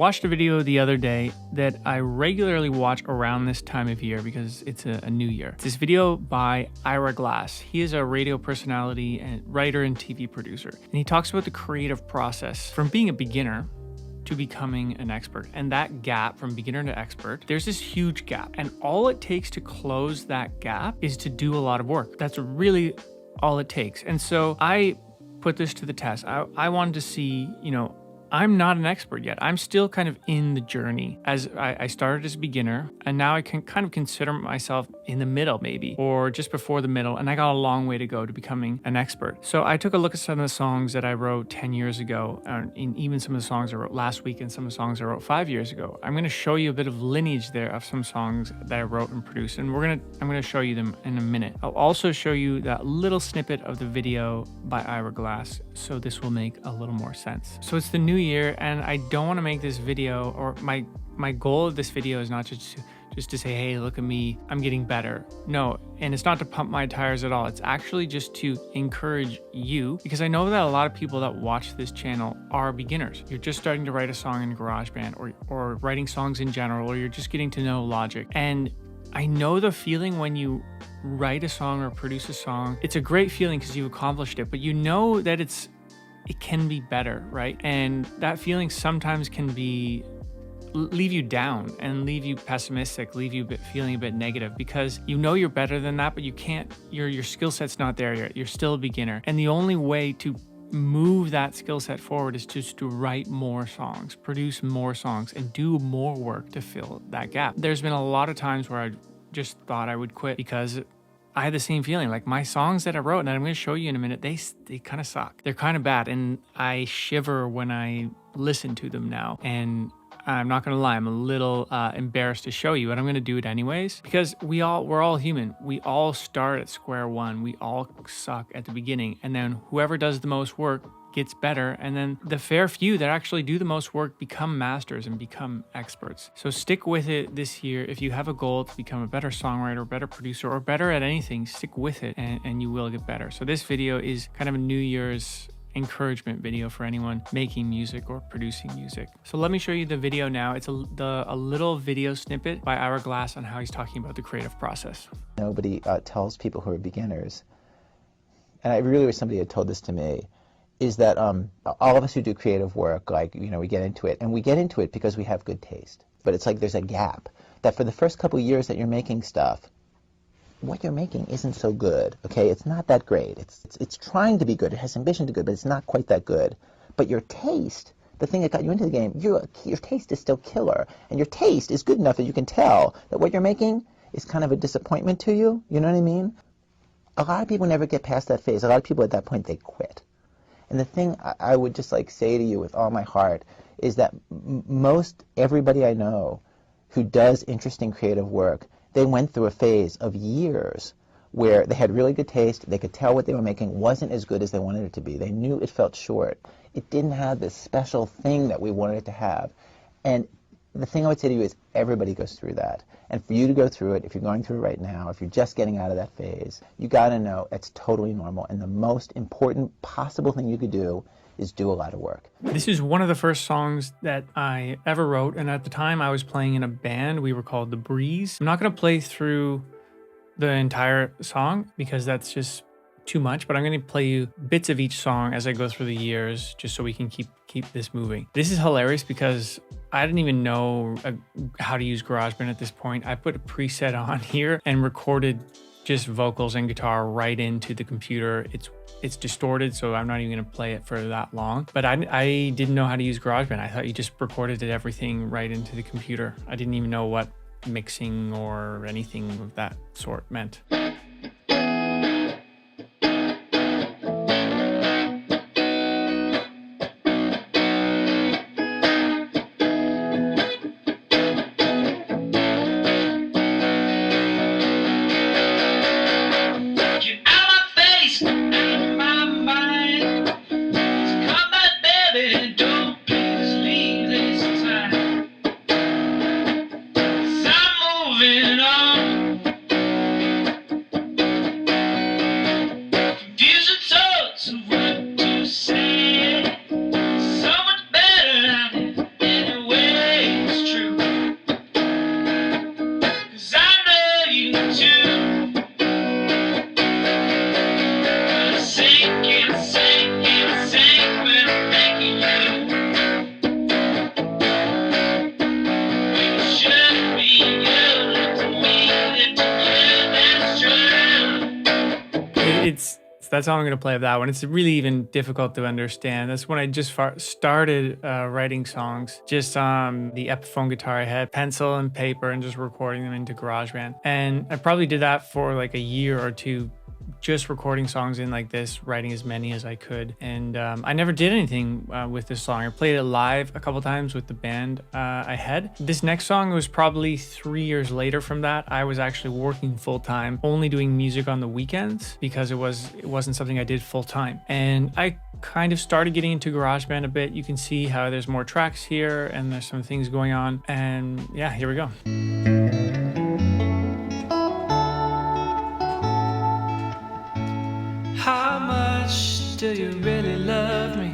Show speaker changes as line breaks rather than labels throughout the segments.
watched a video the other day that I regularly watch around this time of year because it's a new year. It's this video by Ira Glass. He is a radio personality and writer and TV producer. And he talks about the creative process from being a beginner to becoming an expert. And that gap from beginner to expert, there's this huge gap. And all it takes to close that gap is to do a lot of work. That's really all it takes. And so I put this to the test. I wanted to see, I'm not an expert yet. I'm still kind of in the journey. As I started as a beginner, and now I can kind of consider myself in the middle maybe, or just before the middle, and I got a long way to go to becoming an expert. So I took a look at some of the songs that I wrote 10 years ago, and even some of the songs I wrote last week, and some of the songs I wrote 5 years ago. I'm going to show you a bit of lineage there of some songs that I wrote and produced, and I'm going to show you them in a minute. I'll also show you that little snippet of the video by Ira Glass, so this will make a little more sense. So it's the new year, and I don't want to make this video, or my goal of this video is not just to say, hey, look at me, I'm getting better. No, and it's not to pump my tires at all. It's actually just to encourage you, because I know that a lot of people that watch this channel are beginners. You're just starting to write a song in GarageBand, or writing songs in general, or you're just getting to know Logic. And I know the feeling when you write a song or produce a song. It's a great feeling because you've accomplished it, but you know that it can be better, right? And that feeling sometimes can leave you down and leave you pessimistic, leave you feeling a bit negative, because you know you're better than that, but you can't, your skill set's not there yet. You're still a beginner. And the only way to move that skill set forward is just to write more songs, produce more songs, and do more work to fill that gap. There's been a lot of times where I just thought I would quit because I had the same feeling. Like my songs that I wrote, and I'm going to show you in a minute, they kind of suck. They're kind of bad, and I shiver when I listen to them now. And I'm not going to lie, I'm a little embarrassed to show you, but I'm going to do it anyways, because we're all human. We all start at square one. We all suck at the beginning, and then whoever does the most work gets better, and then the fair few that actually do the most work become masters and become experts. So stick with it this year. If you have a goal to become a better songwriter, better producer, or better at anything, stick with it and you will get better. So this video is kind of a New Year's encouragement video for anyone making music or producing music. So let me show you the video now. It's a little video snippet by Ira Glass on how he's talking about the creative process.
Nobody tells people who are beginners, and I really wish somebody had told this to me, is that all of us who do creative work, we get into it, and we get into it because we have good taste. But it's like there's a gap, that for the first couple years that you're making stuff, what you're making isn't so good, okay? It's not that great. It's trying to be good. It has ambition to be good, but it's not quite that good. But your taste, the thing that got you into the game, your taste is still killer. And your taste is good enough that you can tell that what you're making is kind of a disappointment to you. You know what I mean? A lot of people never get past that phase. A lot of people at that point, they quit. And the thing I would just say to you with all my heart is that most everybody I know who does interesting creative work, they went through a phase of years where they had really good taste. They could tell what they were making wasn't as good as they wanted it to be. They knew it felt short. It didn't have this special thing that we wanted it to have. And the thing I would say to you is everybody goes through that. And for you to go through it, if you're going through it right now, if you're just getting out of that phase, you got to know it's totally normal. And the most important possible thing you could do is do a lot of work.
This is one of the first songs that I ever wrote, and at the time I was playing in a band. We were called The Breeze. I'm not going to play through the entire song because that's just too much, but I'm going to play you bits of each song as I go through the years, just so we can keep this moving. This is hilarious because I didn't even know how to use GarageBand at this point. I put a preset on here and recorded just vocals and guitar right into the computer. It's distorted, so I'm not even gonna play it for that long. But I didn't know how to use GarageBand. I thought you just recorded everything right into the computer. I didn't even know what mixing or anything of that sort meant. that's all I'm gonna play of that one. It's really even difficult to understand. That's when I just started writing songs, just on the Epiphone guitar I had, pencil and paper, and just recording them into GarageBand. And I probably did that for like a year or two, just recording songs in like this, writing as many as I could. And I never did anything with this song. I played it live a couple times with the band I had. This next song was probably 3 years later from that. I was actually working full time, only doing music on the weekends because it wasn't something I did full time. And I kind of started getting into GarageBand a bit. You can see how there's more tracks here and there's some things going on. And yeah, here we go. How much do you really love me?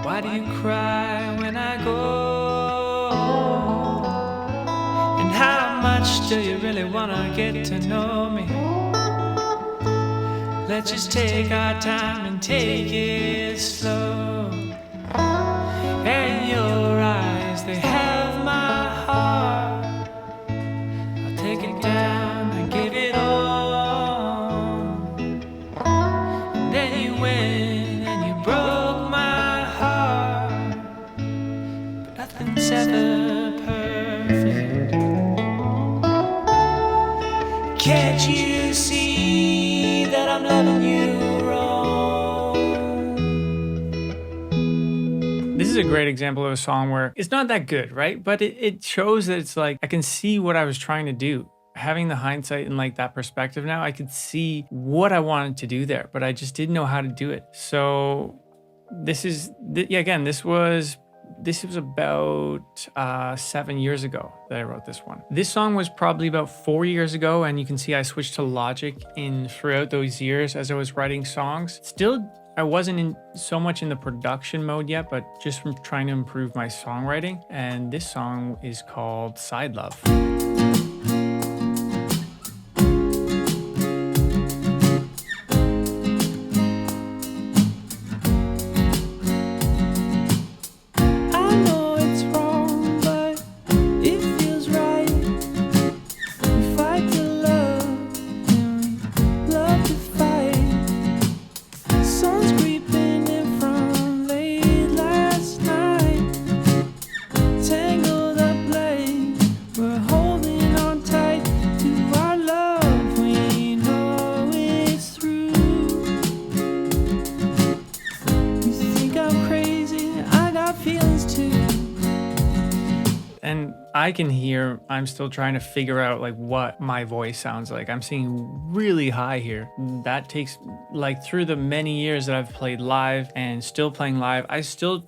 Why do you cry when I go? And how much do you really wanna get to know me? Let's just take our time and take it slow. And your eyes, they have my heart. I'll take it down and give it all. Ever perfect. Can't you see that I'm loving you wrong? This is a great example of a song where it's not that good, right? But it shows that it's like I can see what I was trying to do. Having the hindsight and like that perspective now, I could see what I wanted to do there, but I just didn't know how to do it. So this was about 7 years ago that I wrote this one. This song was probably about 4 years ago, and you can see I switched to Logic throughout those years as I was writing songs. Still, I wasn't so much in the production mode yet, but just from trying to improve my songwriting. And this song is called Side Love. And I can hear, I'm still trying to figure out like what my voice sounds like. I'm singing really high here. That takes like through the many years that I've played live and still playing live, I still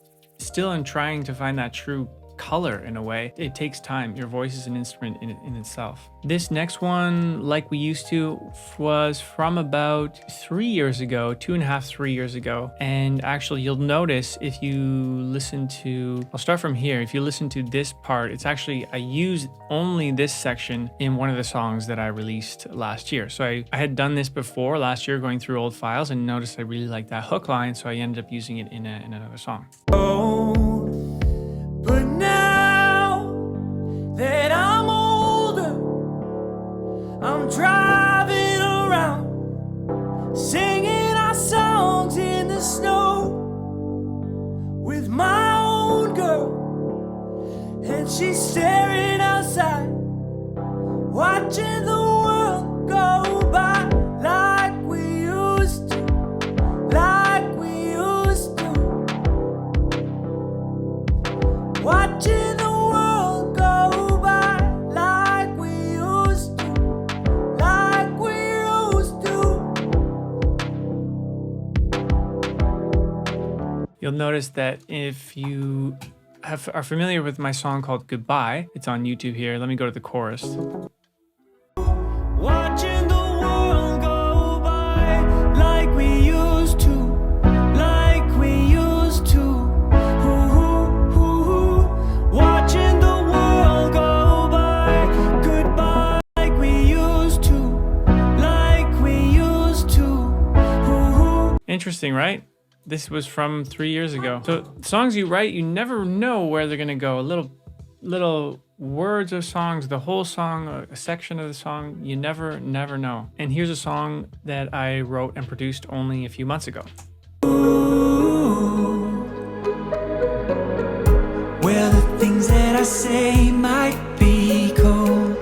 am trying to find that true color in a way. It takes time. Your voice is an instrument in itself. This next one, Like We Used To, was from about 3 years ago, 2.5, 3 years ago. And actually you'll notice if you listen to, I'll start from here. If you listen to this part, it's actually, I used only this section in one of the songs that I released last year. So I had done this before last year, going through old files, and noticed I really liked that hook line. So I ended up using it in another song.
But now that I'm older, I'm driving around, singing our songs in the snow with my own girl, and she's staring outside, watching the world go by like we used to, like we used to. Watching the world go by like we used to, like we used to.
You'll notice that if you are familiar with my song called Goodbye, it's on YouTube here. Let me go to the chorus.
Watching the world go by like we used to, like we used to. Watching the world go by, goodbye, like we used to, like we used to.
Interesting, right? This was from 3 years ago. So songs you write, you never know where they're gonna go. A little words of songs, the whole song, a section of the song. You never know. And here's a song that I wrote and produced only a few months ago.
Well, the things that I say might be cold,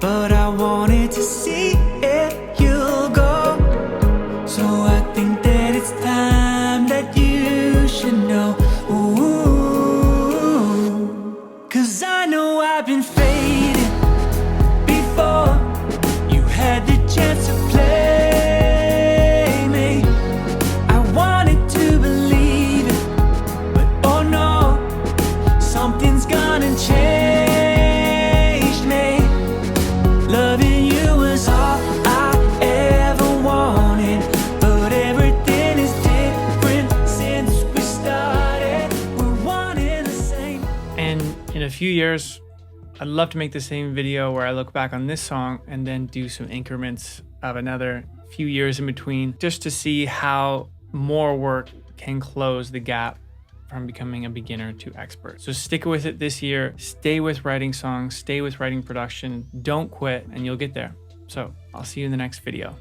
but I wanted to see if you'll go. So I think that it's time that you should know. Ooh, 'cause I know I've been fading before you had the chance to play me. I wanted to believe it, but oh no, something's gone and changed me. Loving you was all I ever wanted, but everything is different since we started. We're one and the same.
And in a few years, I'd love to make the same video where I look back on this song and then do some increments of another few years in between, just to see how more work can close the gap from becoming a beginner to expert. So stick with it this year. Stay with writing songs, stay with writing production. Don't quit and you'll get there. So I'll see you in the next video.